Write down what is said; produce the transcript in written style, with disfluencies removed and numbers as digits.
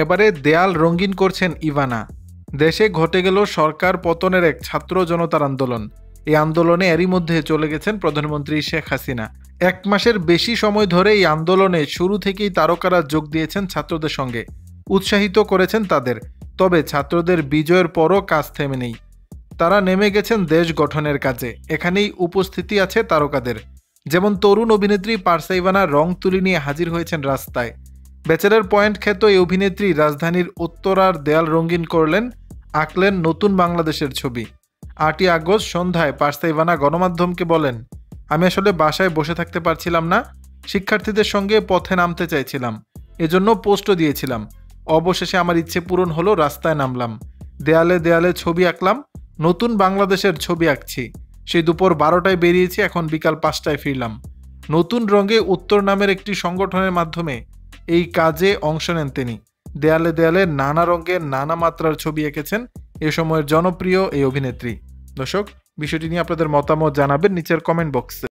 এবারে দেয়াল রঙিন করছেন ইভানা। দেশে ঘটে গেল সরকার পতনের এক ছাত্র জনতার আন্দোলন। এই আন্দোলনে এরই মধ্যে চলে গেছেন প্রধানমন্ত্রী শেখ হাসিনা। 1 মাসের বেশি সময় ধরে এই আন্দোলনে শুরু থেকেই তারকারা যোগ দিয়েছেন ছাত্রদের সঙ্গে, উৎসাহিত করেছেন তাদের। তবে ছাত্রদের বিজয়ের পরও কাজ থেমে নেই। তারা নেমে গেছেন দেশ গঠনের কাজে। এখানেই উপস্থিতি আছে তারকাদের। যেমন তরুণ অভিনেত্রী পারসা ইভানা রং তুলি নিয়ে হাজির হয়েছেন রাস্তায়। ব্যাচেলর পয়েন্ট খ্যাত এই অভিনেত্রী রাজধানীর উত্তরার দেয়াল রঙিন করলেন, আঁকলেন নতুন বাংলাদেশের ছবি। 8ই আগস্ট সন্ধ্যায় পারসা ইভানা গণমাধ্যমকে বলেন, আমি আসলে বাসায় বসে থাকতে পারছিলাম না, শিক্ষার্থীদের সঙ্গে পথে নামতে চাইছিলাম, এজন্য পোস্টও দিয়েছিলাম। অবশেষে আমার ইচ্ছে পূরণ হলো, রাস্তায় নামলাম, দেয়ালে দেয়ালে ছবি আঁকলাম, নতুন বাংলাদেশের ছবি আঁকছি। সেই দুপুর 12টায় বেরিয়েছি, এখন বিকাল 5টায় ফিরলাম। নতুন রঙে উত্তর নামের একটি সংগঠনের মাধ্যমে এই কাজে অংশ নেন তিনি। দেয়ালে দেয়ালে নানা রঙের নানা মাত্রার ছবি এঁকেছেন এ সময়ের জনপ্রিয় এই অভিনেত্রী। দর্শক, বিষয়টি নিয়ে আপনাদের মতামত জানাবেন নিচের কমেন্ট বক্সে।